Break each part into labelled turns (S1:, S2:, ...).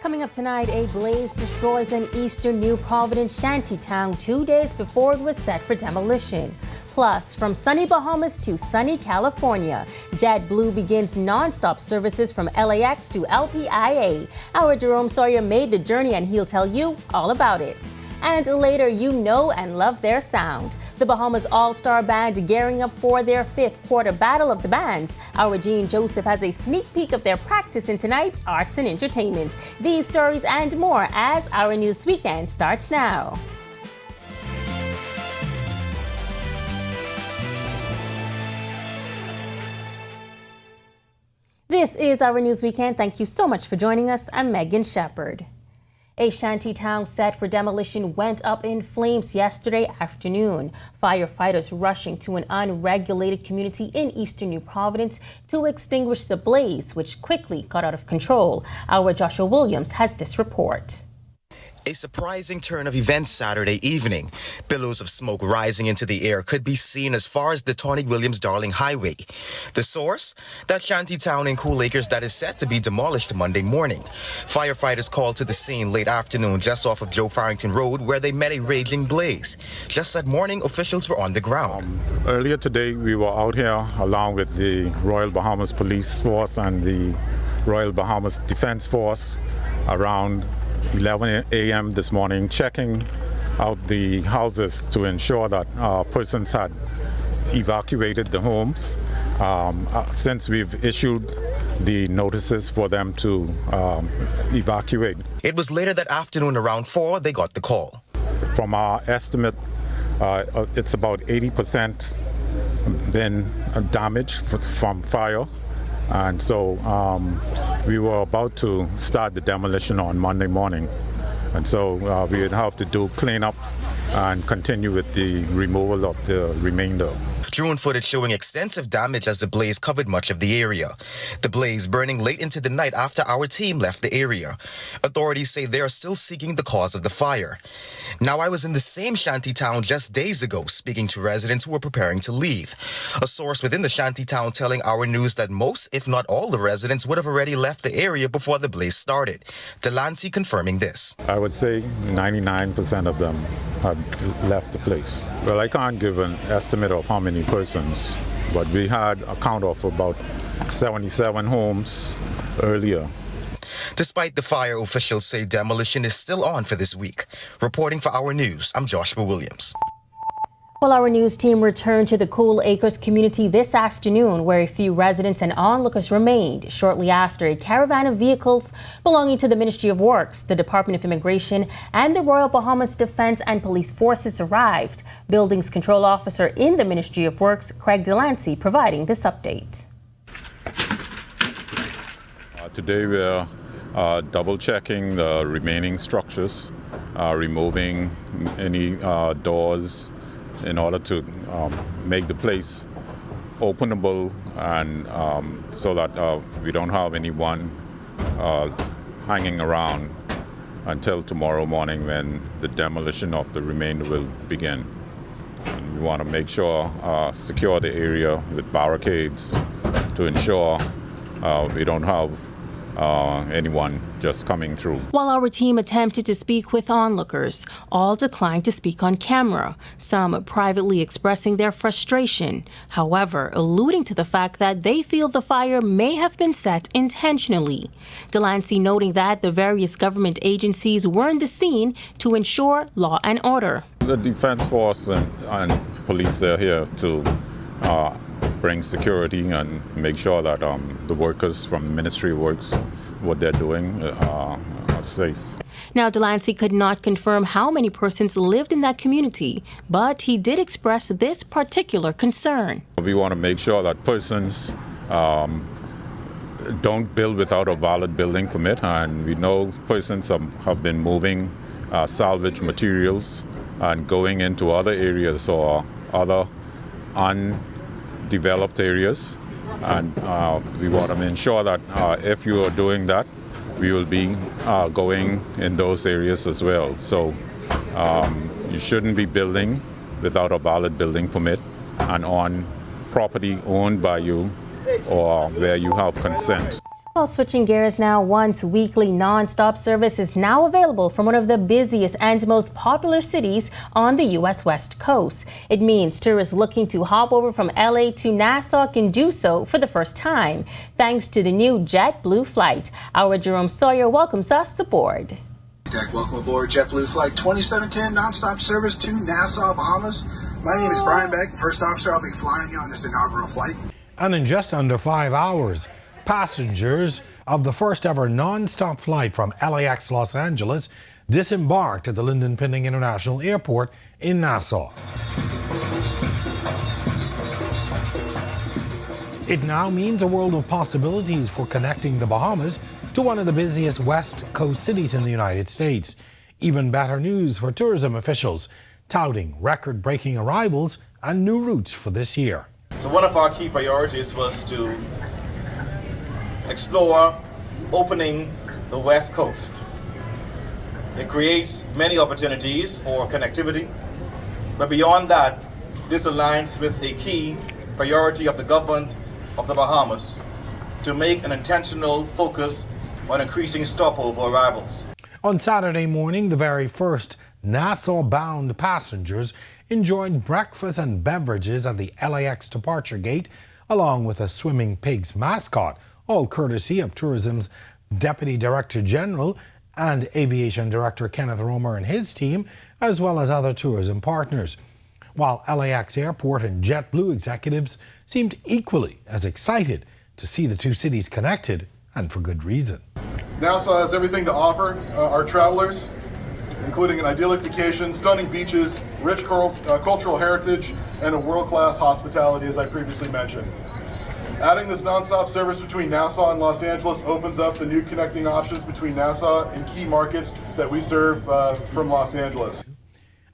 S1: Coming up tonight, a blaze destroys an eastern New Providence shanty town 2 days before it was set for demolition. Plus, from sunny Bahamas to sunny California, JetBlue begins nonstop services from LAX to LPIA. Our Jerome Sawyer made the journey and he'll tell you all about it. And later, you know and love their sound. The Bahamas All-Star Band gearing up for their fifth quarter battle of the bands. Our Jean Joseph has a sneak peek of their practice in tonight's Arts and Entertainment. These stories and more as Our News Weekend starts now. This is Our News Weekend. Thank you so much for joining us. I'm Megan Shepard. A shanty town set for demolition went up in flames yesterday afternoon. Firefighters rushing to an unregulated community in eastern New Providence to extinguish the blaze, which quickly got out of control. Our Joshua Williams has this report.
S2: A surprising turn of events Saturday evening. Billows of smoke rising into the air could be seen as far as the Tony Williams-Darling Highway. The source? That shanty town in Cool Acres that is set to be demolished Monday morning. Firefighters called to the scene late afternoon just off of Joe Farrington Road where they met a raging blaze. Just that morning, officials were on the ground.
S3: Earlier today, we were out here along with the Royal Bahamas Police Force and the Royal Bahamas Defense Force around 11 a.m. this morning, checking out the houses to ensure that persons had evacuated the homes since we've issued the notices for them to evacuate.
S2: It was later that afternoon around 4 they got the call.
S3: From our estimate, it's about 80% been damaged from fire. And so we were about to start the demolition on Monday morning. And so we would have to do cleanup and continue with the removal of the remainder.
S2: Drone footage showing extensive damage as the blaze covered much of the area. The blaze burning late into the night after our team left the area. Authorities say they are still seeking the cause of the fire. Now, I was in the same shanty town just days ago speaking to residents who were preparing to leave. A source within the shanty town telling Our News that most, if not all, the residents would have already left the area before the blaze started. Delancey confirming this.
S3: I would say 99% of them have left the place. Well, I can't give an estimate of how many persons, but we had a count of about 77 homes earlier.
S2: Despite the fire, officials say demolition is still on for this week. Reporting for Our News, I'm Joshua Williams.
S1: Well, our news team returned to the Cool Acres community this afternoon, where a few residents and onlookers remained shortly after a caravan of vehicles belonging to the Ministry of Works, the Department of Immigration, and the Royal Bahamas Defense and Police Forces arrived. Buildings Control Officer in the Ministry of Works, Craig Delancey, providing this update.
S3: Today we're double checking the remaining structures, removing any doors, in order to make the place openable and so that we don't have anyone hanging around until tomorrow morning when the demolition of the remainder will begin. And we want to make sure secure the area with barricades to ensure we don't have anyone just coming through.
S1: While our team attempted to speak with onlookers, all declined to speak on camera, some privately expressing their frustration, however, alluding to the fact that they feel the fire may have been set intentionally. Delancey noting that the various government agencies were in the scene to ensure law and order.
S3: The Defense Force and police are here to bring security and make sure that the workers from the Ministry of Works, what they're doing, are safe.
S1: Now, Delancey could not confirm how many persons lived in that community, but he did express this particular concern.
S3: We want to make sure that persons don't build without a valid building permit, and we know persons have been moving salvage materials and going into other areas or other undeveloped areas, and we want to ensure that if you are doing that, we will be going in those areas as well. So you shouldn't be building without a valid building permit and on property owned by you or where you have consent.
S1: Well, switching gears now, once weekly nonstop service is now available from one of the busiest and most popular cities on the U.S. West Coast. It means tourists looking to hop over from LA to Nassau can do so for the first time, thanks to the new JetBlue flight. Our Jerome Sawyer welcomes us aboard.
S4: Welcome aboard JetBlue Flight 2710 nonstop service to Nassau, Bahamas. My name is Brian Beck, first officer. I'll be flying you on this inaugural flight.
S5: And in just under 5 hours, passengers of the first ever non-stop flight from LAX Los Angeles disembarked at the Vernon Pender International Airport in Nassau. It now means a world of possibilities for connecting the Bahamas to one of the busiest West Coast cities in the United States. Even better news for tourism officials, touting record-breaking arrivals and new routes for this year.
S6: So one of our key priorities was to explore opening the West Coast. It creates many opportunities for connectivity, but beyond that, this aligns with a key priority of the government of the Bahamas to make an intentional focus on increasing stopover arrivals.
S5: On Saturday morning, the very first Nassau-bound passengers enjoyed breakfast and beverages at the LAX departure gate, along with a swimming pigs mascot, all courtesy of Tourism's Deputy Director General and Aviation Director Kenneth Romer and his team, as well as other tourism partners. While LAX Airport and JetBlue executives seemed equally as excited to see the two cities connected, and for good reason.
S7: Nassau has everything to offer our travelers, including an idyllic vacation, stunning beaches, rich cultural heritage, and a world-class hospitality, as I previously mentioned. Adding this nonstop service between Nassau and Los Angeles opens up the new connecting options between Nassau and key markets that we serve from Los Angeles.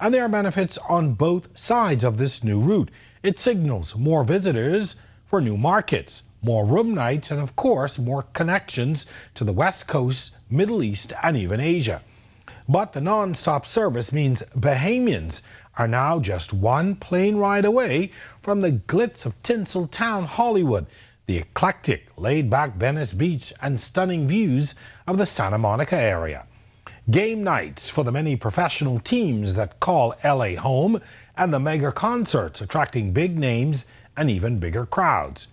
S5: And there are benefits on both sides of this new route. It signals more visitors for new markets, more room nights, and of course, more connections to the West Coast, Middle East, and even Asia. But the non-stop service means Bahamians are now just one plane ride away from the glitz of Tinseltown, Hollywood, the eclectic, laid-back Venice Beach, and stunning views of the Santa Monica area. Game nights for the many professional teams that call LA home, and the mega concerts attracting big names and even bigger crowds.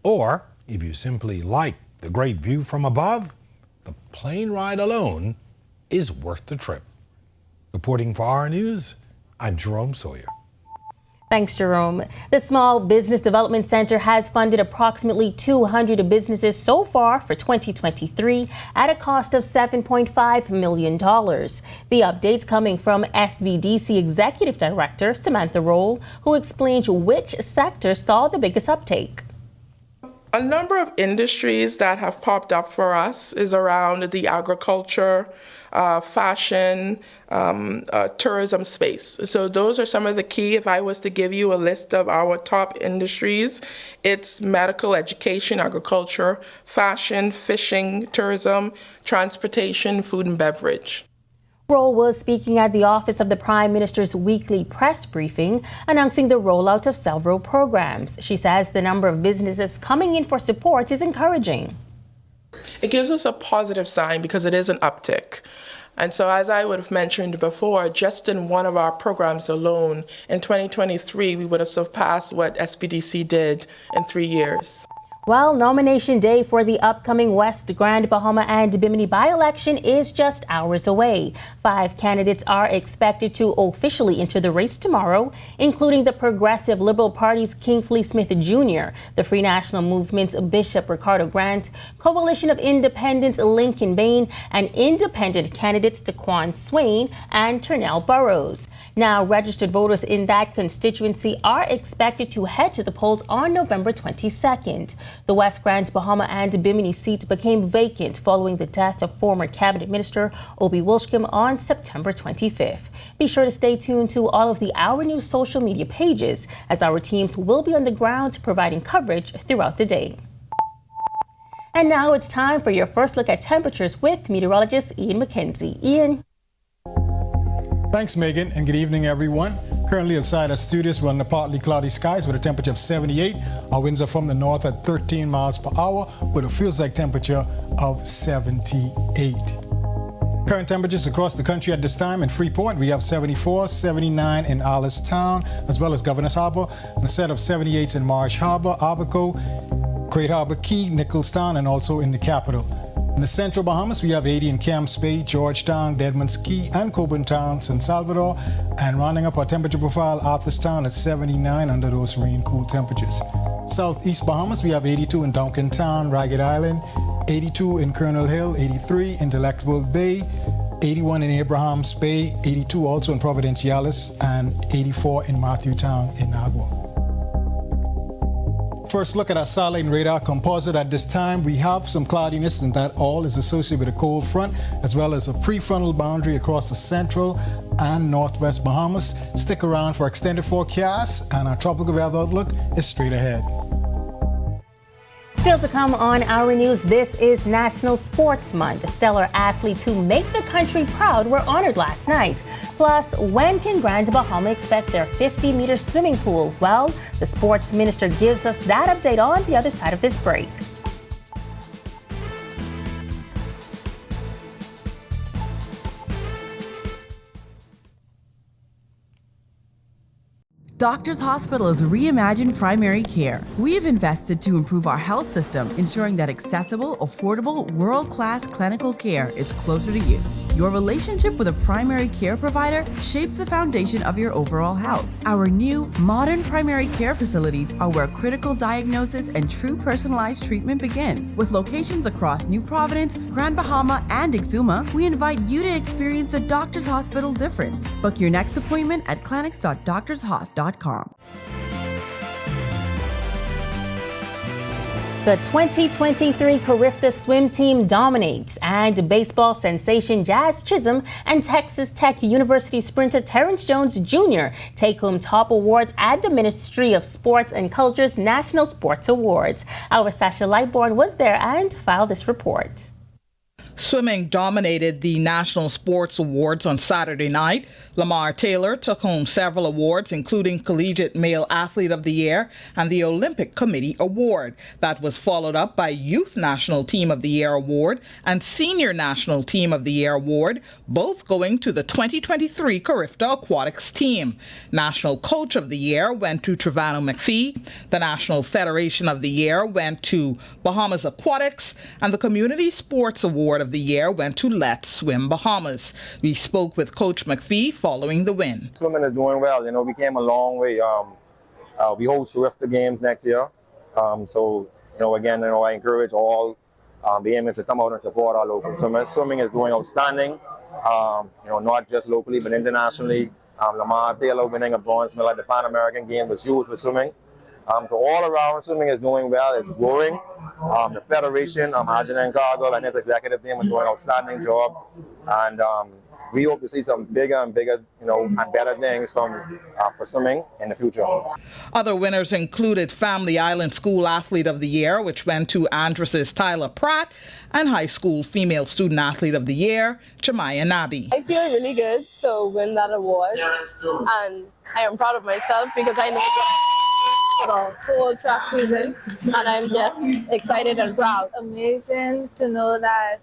S5: Or, if you simply like the great view from above, the plane ride alone is worth the trip. Reporting for Our News, I'm Jerome Sawyer.
S1: Thanks, Jerome. The Small Business Development Center has funded approximately 200 businesses so far for 2023 at a cost of $7.5 million. The update's coming from SBDC Executive Director Samantha Roll, who explains which sector saw the biggest uptake.
S8: A number of industries that have popped up for us is around the agriculture, fashion, tourism space. So those are some of the key. If I was to give you a list of our top industries, it's medical, education, agriculture, fashion, fishing, tourism, transportation, food and beverage.
S1: Roll was speaking at the office of the Prime Minister's weekly press briefing, announcing the rollout of several programs. She says the number of businesses coming in for support is encouraging.
S8: It gives us a positive sign because it is an uptick. And so, as I would have mentioned before, just in one of our programs alone, in 2023, we would have surpassed what SBDC did in 3 years.
S1: Well, nomination day for the upcoming West Grand Bahama and Bimini by-election is just hours away. 5 candidates are expected to officially enter the race tomorrow, including the Progressive Liberal Party's Kingsley Smith Jr., the Free National Movement's Bishop Ricardo Grant, Coalition of Independents Lincoln Bain, and independent candidates Daquan Swain and Turnell Burrows. Now, registered voters in that constituency are expected to head to the polls on November 22nd. The West Grand Bahama and Bimini seat became vacant following the death of former Cabinet Minister Obi Wilshcombe on September 25th. Be sure to stay tuned to all of the Our News social media pages, as our teams will be on the ground providing coverage throughout the day. And now it's time for your first look at temperatures with meteorologist Ian McKenzie. Ian.
S9: Thanks, Megan, and good evening, everyone. Currently outside our studios, we're under partly cloudy skies with a temperature of 78. Our winds are from the north at 13 miles per hour with a feels like temperature of 78. Current temperatures across the country at this time: in Freeport, we have 74, 79 in Allenstown, as well as Governor's Harbor, and a set of 78s in Marsh Harbor, Abaco, Great Harbor Key, Nicholstown, and also in the capital. In the central Bahamas, we have 80 in Camps Bay, Georgetown, Deadman's Key, and Coburn Town, San Salvador, and rounding up our temperature profile, Arthurstown at 79 under those rain-cool temperatures. Southeast Bahamas, we have 82 in Duncan Town, Ragged Island, 82 in Colonel Hill, 83 in Delectable Bay, 81 in Abrahams Bay, 82 also in Providenciales, and 84 in Matthewtown in Agua. First look at our satellite and radar composite. At this time, we have some cloudiness, and that all is associated with a cold front, as well as a prefrontal boundary across the central and northwest Bahamas. Stick around for extended forecasts, and our tropical weather outlook is straight ahead.
S1: Still to come on Our News, this is National Sports Month. Stellar athletes who make the country proud were honored last night. Plus, when can Grand Bahama expect their 50-meter swimming pool? Well, the sports minister gives us that update on the other side of this break.
S10: Doctors Hospital is reimagined primary care. We have invested to improve our health system, ensuring that accessible, affordable, world-class clinical care is closer to you. Your relationship with a primary care provider shapes the foundation of your overall health. Our new, modern primary care facilities are where critical diagnosis and true personalized treatment begin. With locations across New Providence, Grand Bahama, and Exuma, we invite you to experience the Doctors Hospital difference. Book your next appointment at clinics.doctorshos.com.
S1: The 2023 Carifta swim team dominates, and baseball sensation Jazz Chisholm and Texas Tech University sprinter Terrence Jones Jr. take home top awards at the Ministry of Sports and Culture's National Sports Awards. Our Sasha Lightborn was there and filed this report.
S11: Swimming dominated the National Sports Awards on Saturday night. Lamar Taylor took home several awards, including Collegiate Male Athlete of the Year and the Olympic Committee Award. That was followed up by Youth National Team of the Year Award and Senior National Team of the Year Award, both going to the 2023 Carifta Aquatics team. National Coach of the Year went to Trevano McPhee. The National Federation of the Year went to Bahamas Aquatics, and the Community Sports Award of the Year went to Let's Swim Bahamas. We spoke with Coach McPhee following the win.
S12: Swimming is doing well. You know, we came a long way. We host Carifta games next year. So, you know, again, you know, I encourage all the aimers to come out and support our local swimmers. Swimming is doing outstanding. You know, not just locally, but internationally. Lamar Taylor winning a bronze medal at the Pan American Games was huge for swimming. So all around, swimming is doing well. It's growing. The Federation, Arjun Cargill and his executive team are doing an outstanding job. And we hope to see some bigger and bigger, you know, and better things for swimming in the future.
S11: Other winners included Family Island School Athlete of the Year, which went to Andrus's Tyler Pratt, and High School Female Student Athlete of the Year, Jemiah Nabi.
S13: I feel really good to win that award, and I am proud of myself because I know the whole track season, and I'm just excited and proud.
S14: Amazing to know that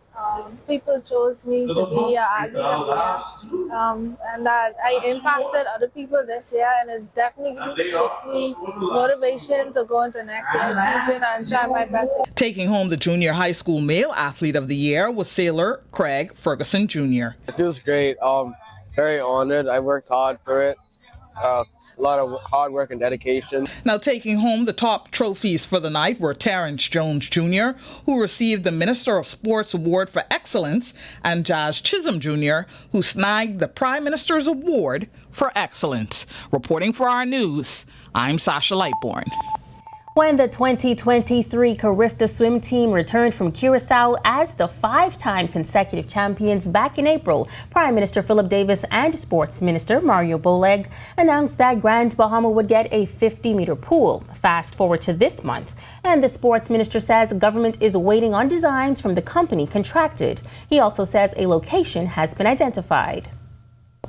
S14: people chose me to be an athlete of the year, and that I impacted other people this year, and it definitely gave me motivation to go into next year's season and try my best.
S11: Taking home the Junior High School Male Athlete of the Year was sailor Craig Ferguson Jr.
S15: It feels great. Very honored. I worked hard for it. A lot of hard work and dedication.
S11: Now taking home the top trophies for the night were Terrence Jones Jr., who received the Minister of Sports Award for Excellence, and Jazz Chisholm Jr., who snagged the Prime Minister's Award for Excellence. Reporting for Our News, I'm Sasha Lightborn.
S1: When the 2023 Carifta swim team returned from Curacao as the 5-time consecutive champions back in April, Prime Minister Philip Davis and Sports Minister Mario Boleg announced that Grand Bahama would get a 50-meter pool. Fast forward to this month, and the Sports Minister says government is waiting on designs from the company contracted. He also says a location has been identified.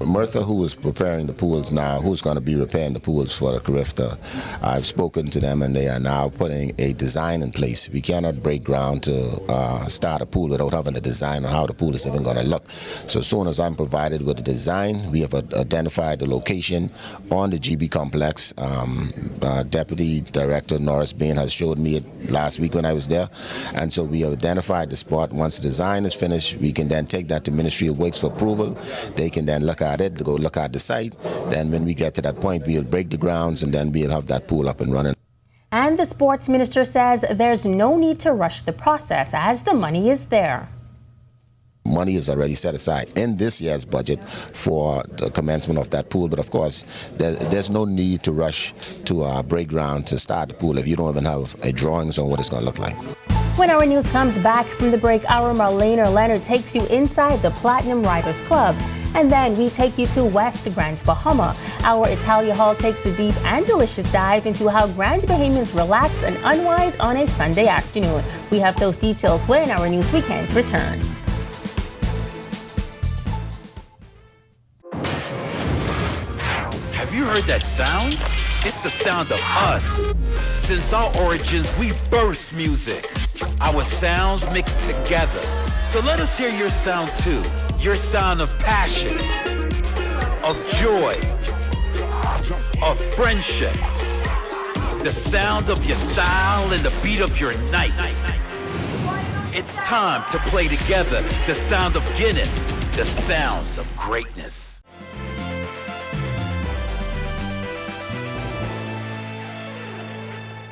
S16: Martha, who is preparing the pools now, who's going to be repairing the pools for the Carifta, I've spoken to them and they are now putting a design in place. We cannot break ground to start a pool without having a design on how the pool is even going to look. So as soon as I'm provided with a design, we have identified the location on the GB complex. Deputy Director Norris Bain has showed me it last week when I was there. And so we have identified the spot. Once the design is finished, we can then take that to Ministry of Works for approval. They can then look at it, go look at the site. Then when we get to that point, we'll break the grounds and then we'll have that pool up and running.
S1: And the sports minister says there's no need to rush the process as the money is there.
S16: Money is already set aside in this year's budget for the commencement of that pool. But of course, there's no need to rush to break ground to start the pool if you don't even have a drawings on what it's going to look like.
S1: When our news comes back from the break, our Marlena Leonard takes you inside the Platinum Riders Club. And then we take you to West Grand Bahama. Our Italia Hall takes a deep and delicious dive into how Grand Bahamians relax and unwind on a Sunday afternoon. We have those details when our news weekend returns.
S17: Have you heard that sound? It's the sound of us. Since our origins, we burst music. Our sounds mix together. So let us hear your sound too. Your sound of passion, of joy, of friendship. The sound of your style and the beat of your night. It's time to play together. The sound of Guinness. The sounds of greatness.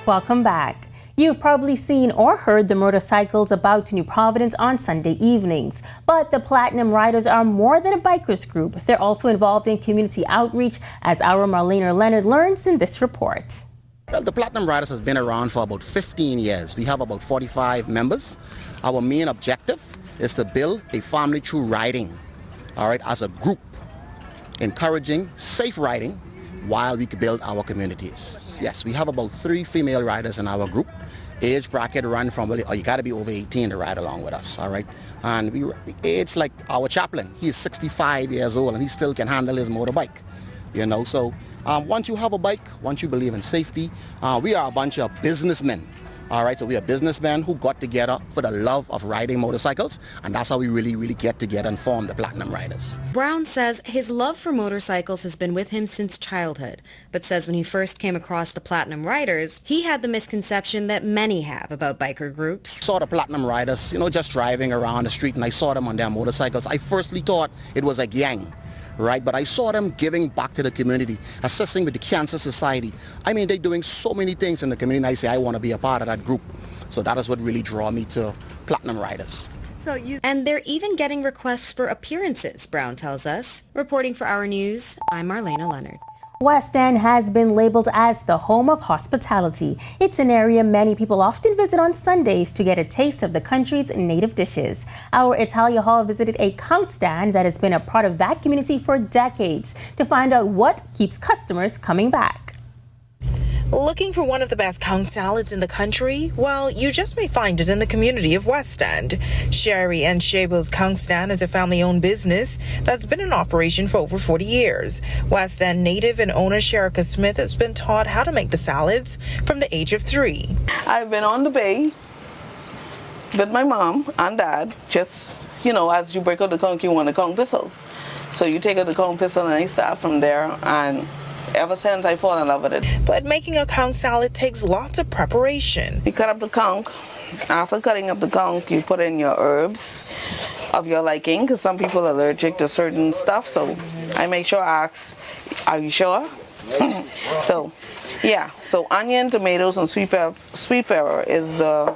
S1: Welcome back. You've probably seen or heard the motorcycles about New Providence on Sunday evenings. But the Platinum Riders are more than a bikers group. They're also involved in community outreach, as our Marlena Leonard learns in this report.
S18: Well, the Platinum Riders has been around for about 15 years. We have about 45 members. Our main objective is to build a family through riding, all right, as a group, encouraging safe riding while we build our communities. Yes, we have about 3 female riders in our group. Age bracket run from, well, you got to be over 18 to ride along with us, all right? And we age like our chaplain. He is 65 years old and he still can handle his motorbike, you know? So once you have a bike, once you believe in safety, we are a bunch of businessmen. All right, so we are businessmen who got together for the love of riding motorcycles, and that's how we really get together and form the Platinum Riders.
S19: Brown says his love for motorcycles has been with him since childhood, but says when he first came across the Platinum Riders, he had the misconception that many have about biker groups.
S18: Saw the Platinum Riders, you know, just driving around the street, and I saw them on their motorcycles. I firstly thought it was a gang. Right, but I saw them giving back to the community, assisting with the Cancer Society. I mean, they're doing so many things in the community, and I say I want to be a part of that group. So that is what really drew me to Platinum Riders.
S19: And they're even getting requests for appearances, Brown tells us. Reporting for Our News, I'm Marlena Leonard.
S1: West End has been labeled as the home of hospitality. It's an area many people often visit on Sundays to get a taste of the country's native dishes. Our Italia Hall visited a count stand that has been a part of that community for decades to find out what keeps customers coming back.
S20: Looking for one of the best conch salads in the country? Well, you just may find it in the community of West End. Sherry and Shabo's Conch Stand is a family-owned business that's been in operation for over 40 years. West End native and owner Sherika Smith has been taught how to make the salads from the age of 3.
S21: I've been on the bay with my mom and dad. Just, you know, as you break out the conch, you want a conch pistol. So you take out the conch pistol and I start from there, and ever since I fall in love with it.
S20: But making a conch salad takes lots of preparation.
S21: You cut up the conch. After cutting up the conch, you put in your herbs of your liking, because some people are allergic to certain stuff. So I make sure I ask, are you sure? So, yeah. So onion, tomatoes, and sweet pepper is the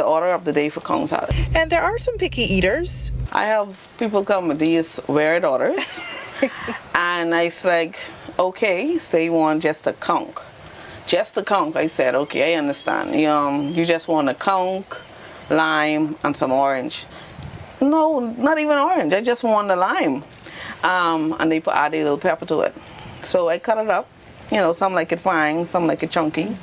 S21: order of the day for conch salad.
S20: And there are some picky eaters.
S21: I have people come with these weird orders, and I like, okay, so you want just a conch. Just a conch. I said, okay, I understand. You just want a conch, lime, and some orange. No, not even orange. I just want the lime. And they add a little pepper to it. So I cut it up. You know, some like it fine, some like it chunky.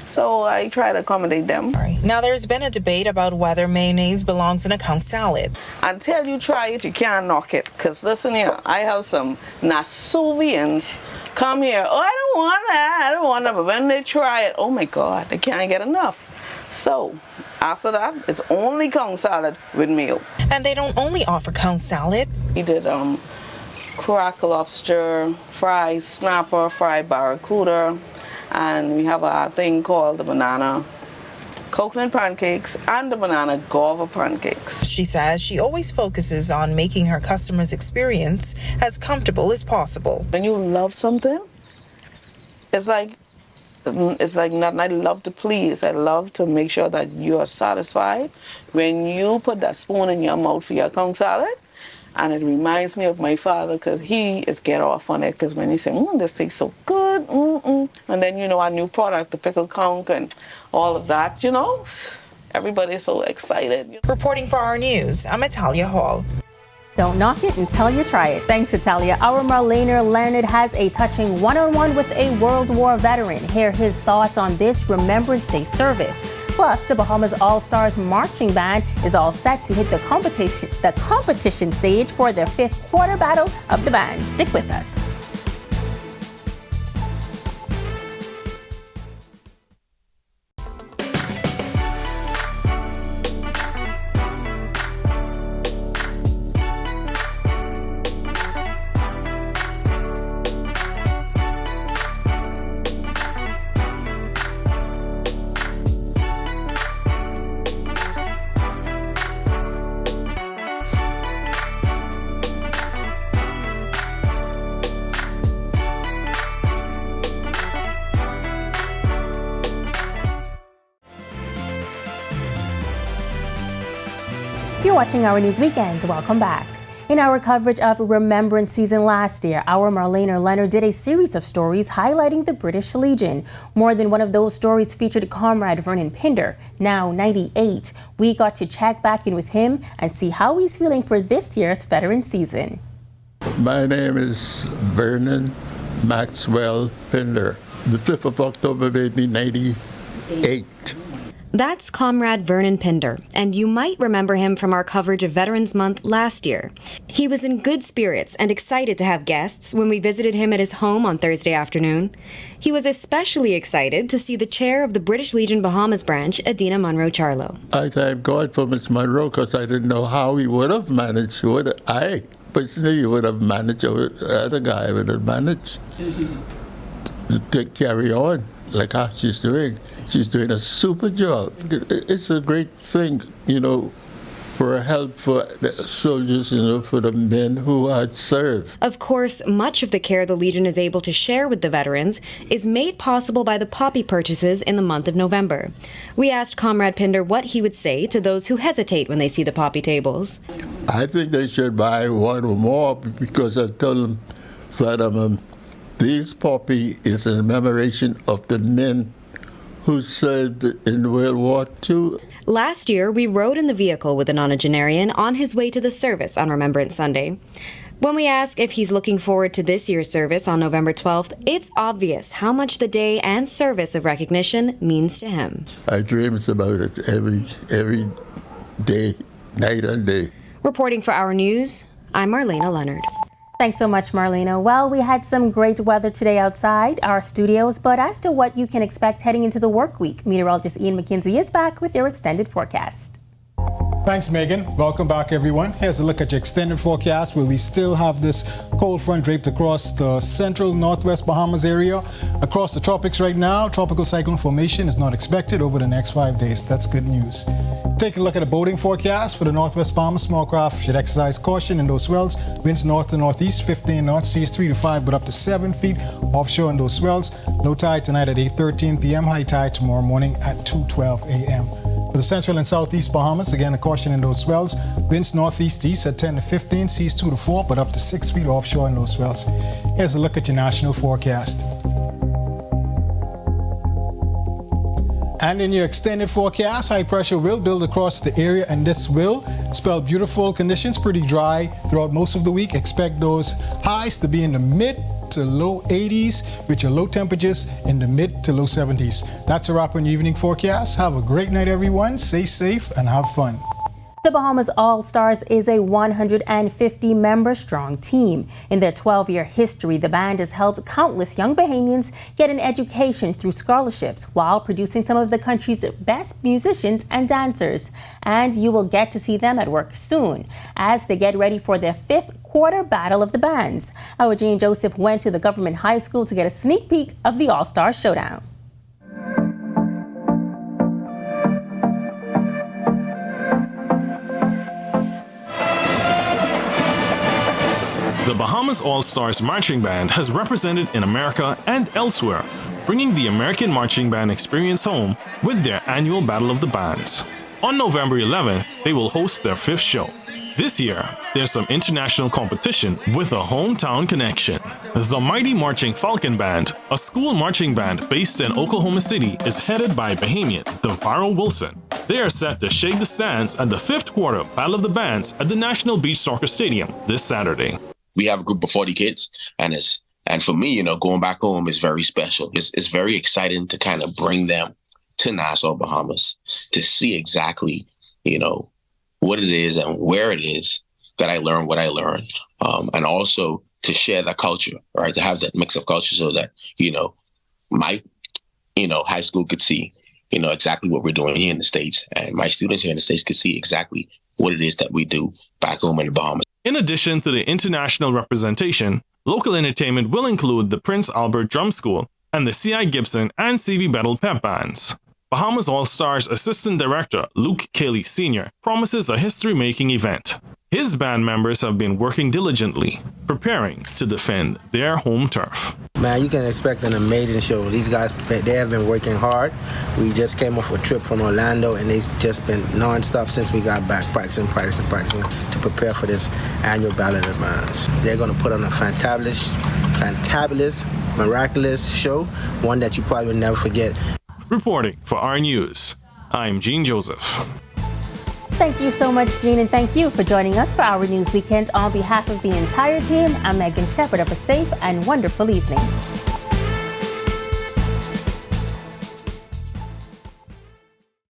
S21: So I try to accommodate them.
S20: Now, there's been a debate about whether mayonnaise belongs in a conch salad.
S21: Until you try it, you can't knock it. Because listen here, I have some Nasuvians come here. Oh, I don't want that. I don't want that. But when they try it, oh my God, they can't get enough. So after that, it's only conch salad with meal.
S20: And they don't only offer conch salad.
S21: We did crack lobster, fried snapper, fried barracuda, and we have a thing called the banana coconut pancakes and the banana guava pancakes.
S20: She says she always focuses on making her customers' experience as comfortable as possible.
S21: When you love something, it's like nothing. I love to please. I love to make sure that you are satisfied when you put that spoon in your mouth for your conch salad. And it reminds me of my father, because he is get off on it, because when he said, this tastes so good, and then, you know, our new product, the pickled conch and all of that, you know, everybody's so excited.
S20: Reporting for Our News, I'm Italia Hall.
S1: Don't knock it until you try it. Thanks, Italia. Our Marlena Leonard has a touching one-on-one with a World War veteran. Hear his thoughts on this Remembrance Day service. Plus, the Bahamas All-Stars Marching Band is all set to hit the competition stage for their 5th quarter battle of the band. Stick with us. You're watching Our News Weekend. Welcome back. In our coverage of Remembrance season last year, our Marlena Leonard did a series of stories highlighting the British Legion. More than one of those stories featured Comrade Vernon Pender, now 98. We got to check back in with him and see how he's feeling for this year's veteran season.
S2: My name is Vernon Maxwell Pender. The 5th of October, 1998.
S19: That's Comrade Vernon Pender, and you might remember him from our coverage of Veterans Month last year. He was in good spirits and excited to have guests when we visited him at his home on Thursday afternoon. He was especially excited to see the chair of the British Legion Bahamas branch, Adina Monroe-Charlo.
S2: I thank God for Miss Monroe, because I didn't know how he would have managed. I personally would have managed, or the other guy would have managed to carry on like how she's doing. She's doing a super job. It's a great thing, you know, for help for the soldiers, you know, for the men who had served.
S19: Of course, much of the care the Legion is able to share with the veterans is made possible by the poppy purchases in the month of November. We asked Comrade Pender what he would say to those who hesitate when they see the poppy tables.
S2: I think they should buy one or more, because I tell them that this poppy is a commemoration of the men who served in World War II.
S19: Last year, we rode in the vehicle with the nonagenarian on his way to the service on Remembrance Sunday. When we ask if he's looking forward to this year's service on November 12th, it's obvious how much the day and service of recognition means to him.
S2: I dream about it every day, night and day.
S19: Reporting for Our News, I'm Marlena Leonard.
S1: Thanks so much, Marlena. Well, we had some great weather today outside our studios, but as to what you can expect heading into the work week, meteorologist Ian McKenzie is back with your extended forecast.
S9: Thanks, Megan. Welcome back, everyone. Here's a look at your extended forecast, where we still have this cold front draped across the central northwest Bahamas area. Across the tropics right now, tropical cyclone formation is not expected over the next 5 days. That's good news. Take a look at the boating forecast for the northwest Bahamas. Small craft should exercise caution in those swells. Winds north to northeast, 15 knots, seas 3 to 5, but up to 7 feet offshore in those swells. Low tide tonight at 8:13 p.m. High tide tomorrow morning at 2:12 a.m. For the central and southeast Bahamas, again, a caution in those swells. Winds northeast-east at 10 to 15, seas 2 to 4, but up to 6 feet offshore in those swells. Here's a look at your national forecast. And in your extended forecast, high pressure will build across the area, and this will spell beautiful conditions, pretty dry throughout most of the week. Expect those highs to be in the mid to low 80s with your low temperatures in the mid to low 70s. That's a wrap on your evening forecast. Have a great night, everyone. Stay safe and have fun.
S1: The Bahamas All-Stars is a 150-member strong team. In their 12-year history, the band has helped countless young Bahamians get an education through scholarships while producing some of the country's best musicians and dancers. And you will get to see them at work soon as they get ready for their 5th quarter battle of the bands. Our Jane Joseph went to the government high school to get a sneak peek of the All-Star Showdown.
S3: The Bahamas All-Stars Marching Band has represented in America and elsewhere, bringing the American marching band experience home with their annual Battle of the Bands. On November 11th, they will host their 5th show. This year, there's some international competition with a hometown connection. The Mighty Marching Falcon Band, a school marching band based in Oklahoma City, is headed by Bahamian Devaro Wilson. They are set to shake the stands at the 5th quarter Battle of the Bands at the National Beach Soccer Stadium this Saturday.
S22: We have a group of 40 kids, and for me, going back home is very special. It's very exciting to kind of bring them to Nassau, Bahamas, to see exactly, what it is and where it is that I learned what I learned, and also to share that culture, right? To have that mix of culture so that, my, high school could see, exactly what we're doing here in the States, and my students here in the States could see exactly what it is that we do back home in the Bahamas.
S3: In addition to the international representation, local entertainment will include the Prince Albert Drum School and the C.I. Gibson and C.V. Battle Pep Bands. Bahamas All-Stars Assistant Director Luke Cayley Sr. promises a history-making event. His band members have been working diligently, preparing to defend their home turf.
S23: Man, you can expect an amazing show. These guys, they have been working hard. We just came off a trip from Orlando, and they've just been nonstop since we got back, practicing to prepare for this annual Battle of the Bands. They're going to put on a fantabulous, miraculous show, one that you probably will never forget.
S3: Reporting for Our News, I'm Gene Joseph.
S1: Thank you so much, Gene, and thank you for joining us for Our News Weekend. On behalf of the entire team, I'm Megan Shepard. Have a safe and wonderful evening.